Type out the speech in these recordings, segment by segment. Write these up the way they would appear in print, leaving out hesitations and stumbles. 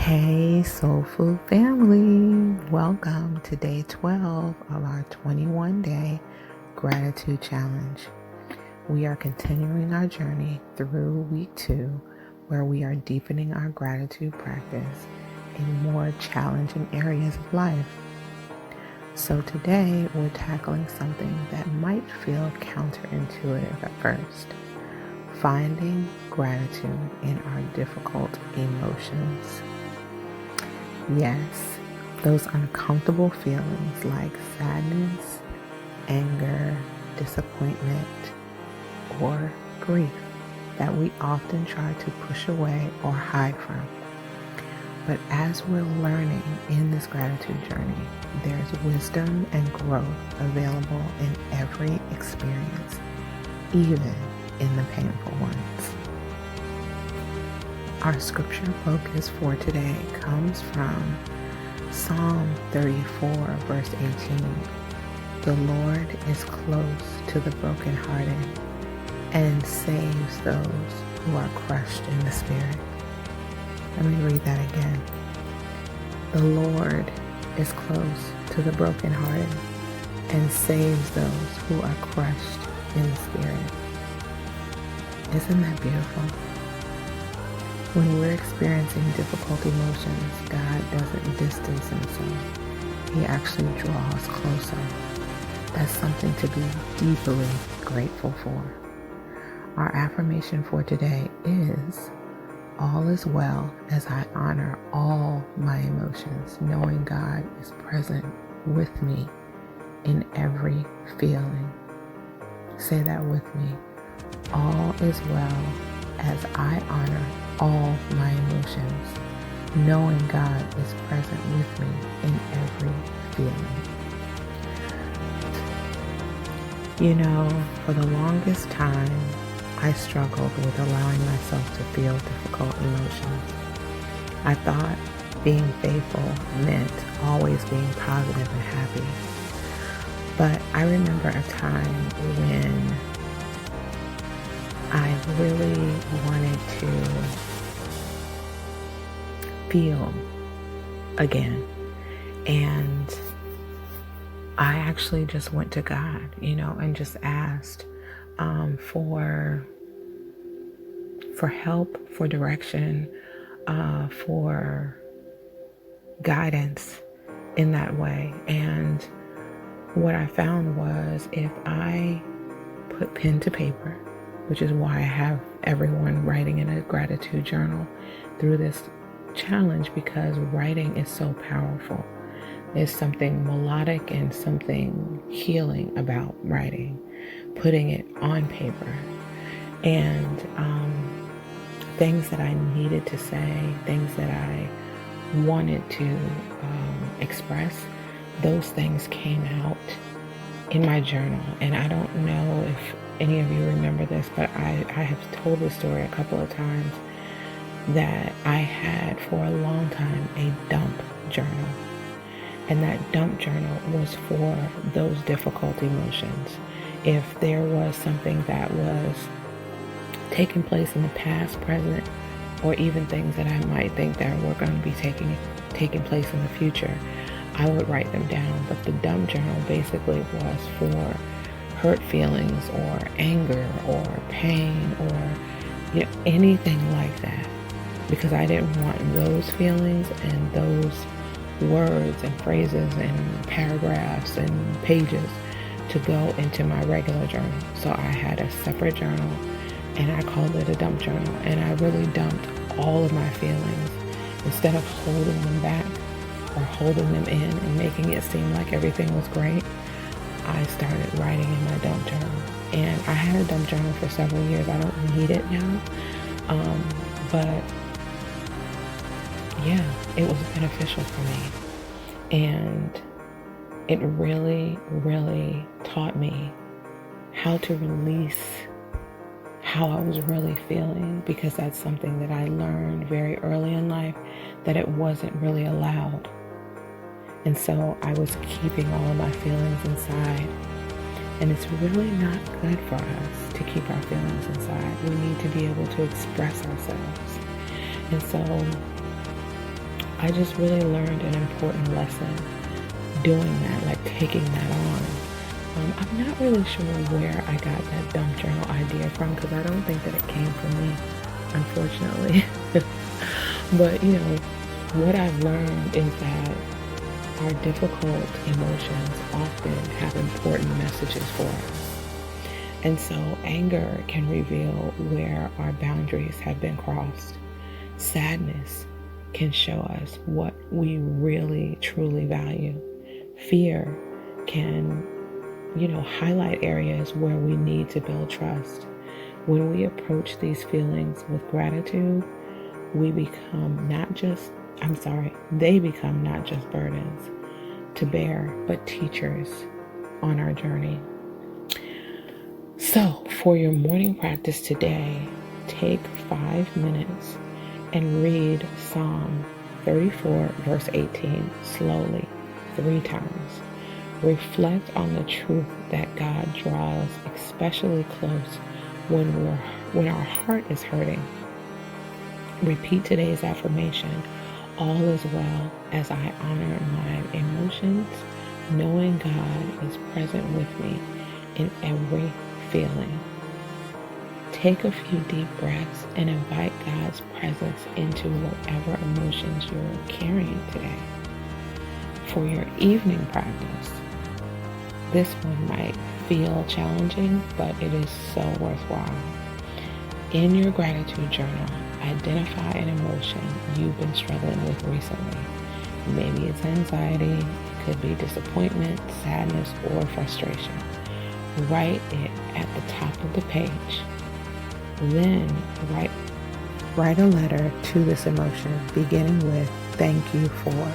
Hey, Soul Food family. Welcome to day 12 of our 21-day gratitude challenge. We are continuing our journey through week 2, where we are deepening our gratitude practice in more challenging areas of life. So today we're tackling something that might feel counterintuitive at first: finding gratitude in our difficult emotions. Yes, those uncomfortable feelings like sadness, anger, disappointment, or grief that we often try to push away or hide from. But as we're learning in this gratitude journey, there's wisdom and growth available in every experience, even in the painful ones. Our scripture focus for today comes from Psalm 34, verse 18. The Lord is close to the brokenhearted and saves those who are crushed in the spirit. Let me read that again. The Lord is close to the brokenhearted and saves those who are crushed in the spirit. Isn't that beautiful? When we're experiencing difficult emotions, God doesn't distance himself. He actually draws closer. That's something to be deeply grateful for. Our affirmation for today is: all is well as I honor all my emotions, knowing God is present with me in every feeling. Say that with me. All is well as I honor all my emotions, knowing God is present with me in every feeling. You know, for the longest time, I struggled with allowing myself to feel difficult emotions. I thought being faithful meant always being positive and happy. But I remember a time when I really wanted to feel again. And I actually just went to God, and just asked for help, for direction, for guidance in that way. And what I found was, if I put pen to paper, which is why I have everyone writing in a gratitude journal through this challenge, because writing is so powerful. There's something melodic and something healing about writing, putting it on paper. And things that I needed to say, things that I wanted to express, those things came out in my journal. And I don't know if any of you remember this, but I have told this story a couple of times, that I had for a long time a dump journal. And that dump journal was for those difficult emotions. If there was something that was taking place in the past, present, or even things that I might think that were going to be taking place in the future, I would write them down. But the dump journal basically was for hurt feelings or anger or pain or anything like that, because I didn't want those feelings and those words and phrases and paragraphs and pages to go into my regular journal. So I had a separate journal, and I called it a dump journal. And I really dumped all of my feelings. Instead of holding them back or holding them in and making it seem like everything was great, I started writing in my dump journal. And I had a dump journal for several years. I don't need it now. But yeah, it was beneficial for me. And it really, really taught me how to release how I was really feeling, because that's something that I learned very early in life, that it wasn't really allowed. And so I was keeping all of my feelings inside. And it's really not good for us to keep our feelings inside. We need to be able to express ourselves. And so I just really learned an important lesson doing that, like taking that on. I'm not really sure where I got that dump journal idea from, because I don't think that it came from me, unfortunately. But what I've learned is that our difficult emotions often have important messages for us. And so anger can reveal where our boundaries have been crossed. Sadness can show us what we really, truly value. Fear can, highlight areas where we need to build trust. When we approach these feelings with gratitude, they become not just burdens to bear, but teachers on our journey. So for your morning practice today, take 5 minutes and read Psalm 34, verse 18 slowly 3 times. Reflect on the truth that God draws especially close when our heart is hurting. Repeat today's affirmation: all is well as I honor my emotions, knowing God is present with me in every feeling. Take a few deep breaths and invite God's presence into whatever emotions you're carrying today. For your evening practice, this one might feel challenging, but it is so worthwhile. In your gratitude journal, identify an emotion you've been struggling with recently. Maybe it's anxiety, it could be disappointment, sadness, or frustration. Write it at the top of the page. Then write a letter to this emotion, beginning with "Thank you for."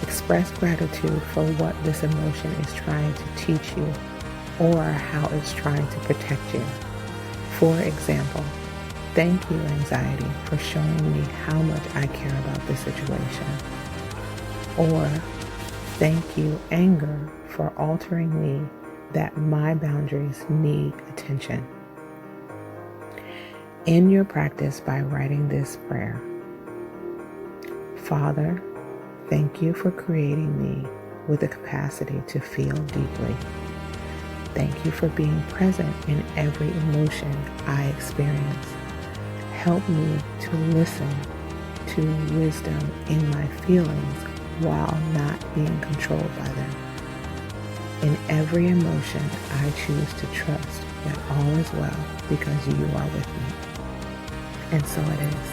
Express gratitude for what this emotion is trying to teach you or how it's trying to protect you. For example, thank you, anxiety, for showing me how much I care about this situation. Or thank you, anger, for altering me that my boundaries need attention. End your practice by writing this prayer: Father, thank you for creating me with the capacity to feel deeply. Thank you for being present in every emotion I experience. Help me to listen to wisdom in my feelings while not being controlled by them. In every emotion, I choose to trust that all is well because you are with me. And so it is.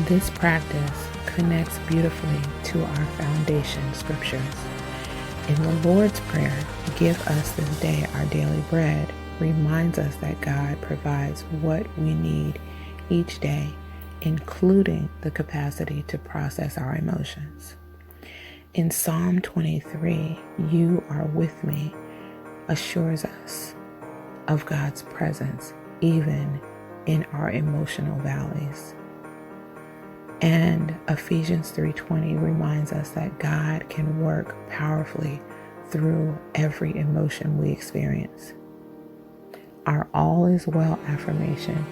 This practice connects beautifully to our foundation scriptures. In the Lord's Prayer, "Give us this day our daily bread," reminds us that God provides what we need each day, including the capacity to process our emotions. In Psalm 23, "You are with me," assures us of God's presence even in our emotional valleys. And Ephesians 3:20 reminds us that God can work powerfully through every emotion we experience. Our "all is well" affirmation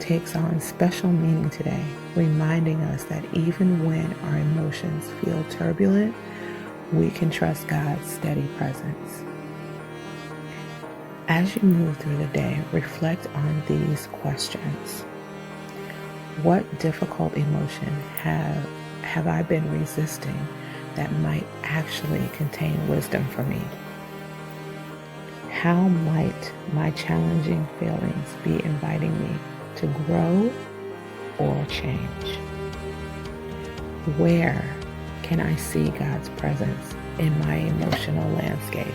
takes on special meaning today, reminding us that even when our emotions feel turbulent, we can trust God's steady presence. As you move through the day, reflect on these questions. What difficult emotion have I been resisting that might actually contain wisdom for me? How might my challenging feelings be inviting me to grow or change? Where can I see God's presence in my emotional landscape?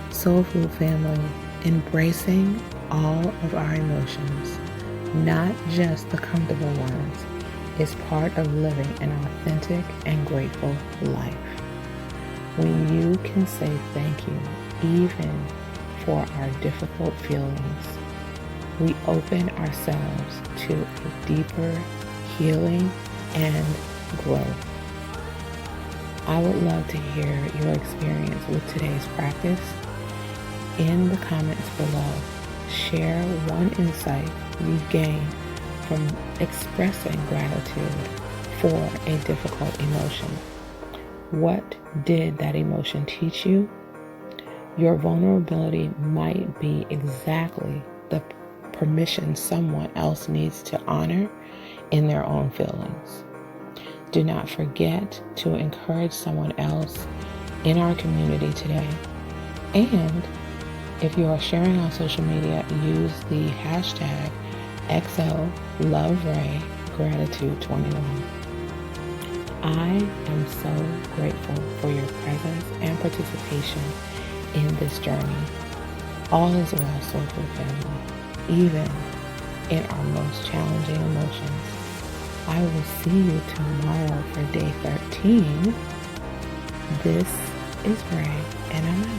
Soul Food family, embracing all of our emotions, not just the comfortable ones, is part of living an authentic and grateful life. When you can say thank you even for our difficult feelings, we open ourselves to a deeper healing and growth. I would love to hear your experience with today's practice. In the comments below, share one insight you've gained from expressing gratitude for a difficult emotion. What did that emotion teach you? Your vulnerability might be exactly the permission someone else needs to honor in their own feelings. Do not forget to encourage someone else in our community today. And if you are sharing on social media, use the hashtag XoLoveRae Gratitude21. I am so grateful for your presence and participation in this journey. All is well, Soulful family, even in our most challenging emotions. I will see you tomorrow for day 13. This is Ray, and I'm out.